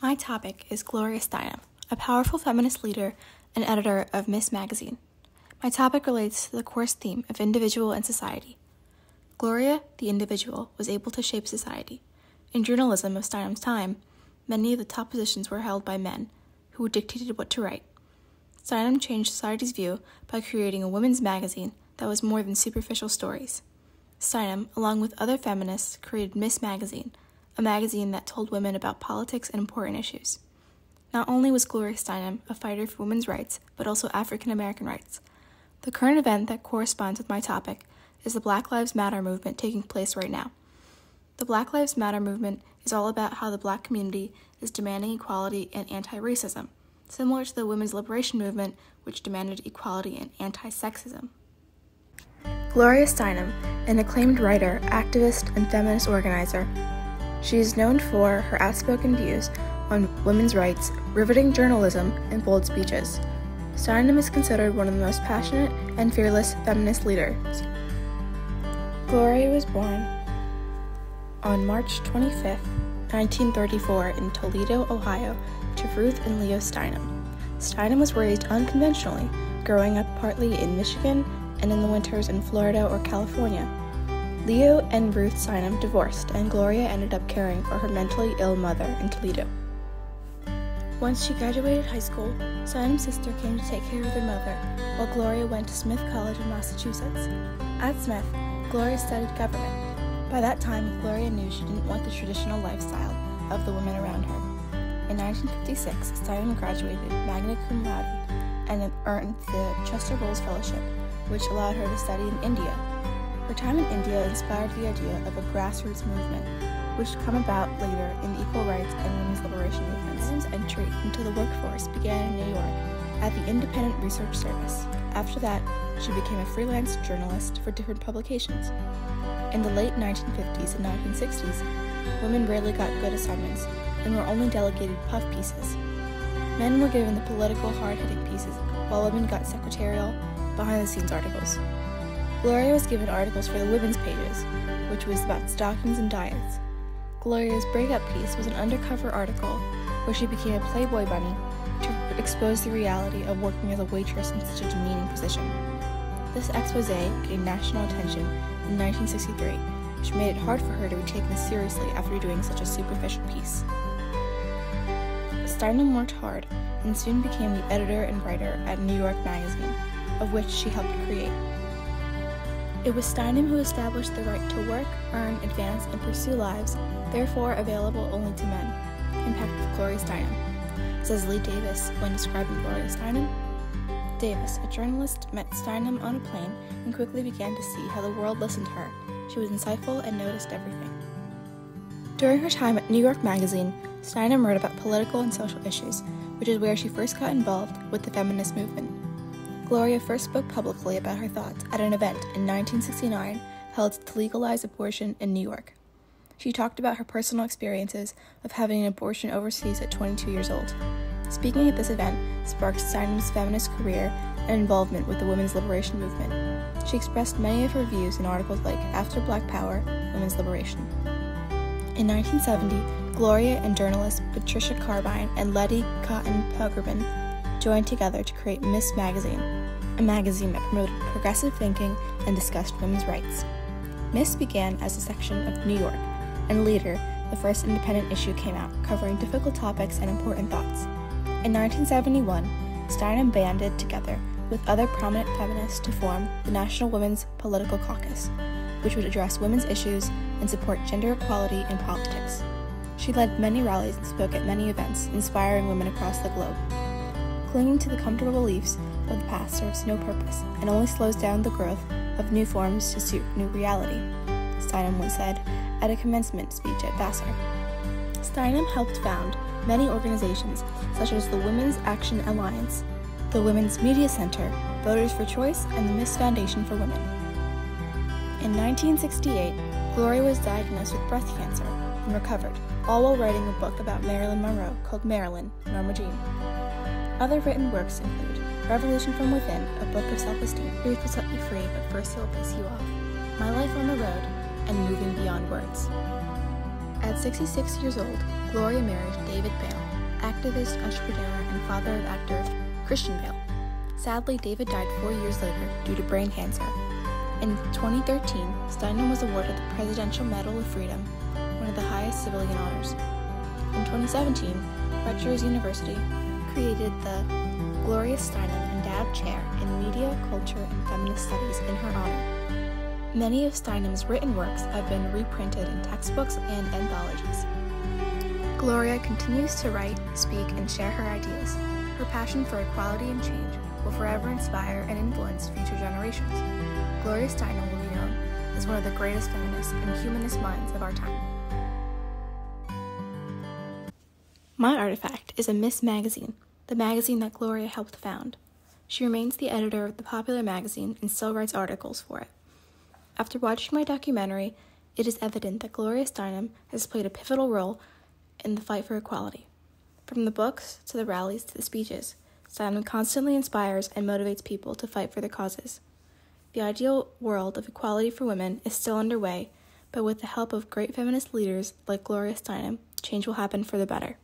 My topic is Gloria Steinem, a powerful feminist leader and editor of Miss Magazine. My topic relates to the course theme of individual and society. Gloria, the individual, was able to shape society. In journalism of Steinem's time, many of the top positions were held by men, who dictated what to write. Steinem changed society's view by creating a women's magazine that was more than superficial stories. Steinem, along with other feminists, created Miss Magazine, a magazine that told women about politics and important issues. Not only was Gloria Steinem a fighter for women's rights, but also African American rights. The current event that corresponds with my topic is the Black Lives Matter movement taking place right now. The Black Lives Matter movement is all about how the Black community is demanding equality and anti-racism, similar to the women's liberation movement, which demanded equality and anti-sexism. Gloria Steinem, an acclaimed writer, activist, and feminist organizer, she is known for her outspoken views on women's rights, riveting journalism, and bold speeches. Steinem is considered one of the most passionate and fearless feminist leaders. Gloria was born on March 25, 1934 in Toledo, Ohio, to Ruth and Leo Steinem. Steinem was raised unconventionally, growing up partly in Michigan and in the winters in Florida or California. Leo and Ruth Steinem divorced, and Gloria ended up caring for her mentally ill mother in Toledo. Once she graduated high school, Steinem's sister came to take care of their mother, while Gloria went to Smith College in Massachusetts. At Smith, Gloria studied government. By that time, Gloria knew she didn't want the traditional lifestyle of the women around her. In 1956, Steinem graduated magna cum laude and earned the Chester Bowles Fellowship, which allowed her to study in India. Her time in India inspired the idea of a grassroots movement, which would come about later in the equal rights and women's liberation movements. Steinem's entry into the workforce began in New York at the Independent Research Service. After that, she became a freelance journalist for different publications. In the late 1950s and 1960s, women rarely got good assignments and were only delegated puff pieces. Men were given the political, hard-hitting pieces, while women got secretarial, behind-the-scenes articles. Gloria was given articles for the women's pages, which was about stockings and diets. Gloria's breakup piece was an undercover article where she became a Playboy bunny to expose the reality of working as a waitress in such a demeaning position. This expose gained national attention in 1963, which made it hard for her to be taken seriously after doing such a superficial piece. Steinem worked hard and soon became the editor and writer at New York Magazine, of which she helped create. It was Steinem who established the right to work, earn, advance, and pursue lives, therefore available only to men. Impact of Gloria Steinem, says Lee Davis when describing Gloria Steinem. Davis, a journalist, met Steinem on a plane and quickly began to see how the world listened to her. She was insightful and noticed everything. During her time at New York Magazine, Steinem wrote about political and social issues, which is where she first got involved with the feminist movement. Gloria first spoke publicly about her thoughts at an event in 1969 held to legalize abortion in New York. She talked about her personal experiences of having an abortion overseas at 22 years old. Speaking at this event sparked Steinem's feminist career and involvement with the women's liberation movement. She expressed many of her views in articles like After Black Power, Women's Liberation. In 1970, Gloria and journalists Patricia Carbine and Letty Cotton Pelgerman joined together to create Miss Magazine, a magazine that promoted progressive thinking and discussed women's rights. Miss began as a section of New York, and later, the first independent issue came out, covering difficult topics and important thoughts. In 1971, Steinem banded together with other prominent feminists to form the National Women's Political Caucus, which would address women's issues and support gender equality in politics. She led many rallies and spoke at many events, inspiring women across the globe. Clinging to the comfortable beliefs of the past serves no purpose and only slows down the growth of new forms to suit new reality, Steinem once said at a commencement speech at Vassar. Steinem helped found many organizations such as the Women's Action Alliance, the Women's Media Center, Voters for Choice, and the Miss Foundation for Women. In 1968, Gloria was diagnosed with breast cancer and recovered, all while writing a book about Marilyn Monroe called Marilyn, Norma Jean. Other written works include Revolution from Within, a book of self-esteem, Truth will set you free, but first it will piss you off, My Life on the Road, and Moving Beyond Words. At 66 years old, Gloria married David Bale, activist, entrepreneur, and father of actor Christian Bale. Sadly, David died 4 years later due to brain cancer. In 2013, Steinem was awarded the Presidential Medal of Freedom, one of the highest civilian honors. In 2017, Rutgers University created the Gloria Steinem Endowed Chair in Media, Culture, and Feminist Studies in her honor. Many of Steinem's written works have been reprinted in textbooks and anthologies. Gloria continues to write, speak, and share her ideas. Her passion for equality and change will forever inspire and influence future generations. Gloria Steinem will be known as one of the greatest feminist and humanist minds of our time. My artifact is a Miss Magazine, the magazine that Gloria helped found. She remains the editor of the popular magazine and still writes articles for it. After watching my documentary, it is evident that Gloria Steinem has played a pivotal role in the fight for equality. From the books, to the rallies, to the speeches, Steinem constantly inspires and motivates people to fight for their causes. The ideal world of equality for women is still underway, but with the help of great feminist leaders like Gloria Steinem, change will happen for the better.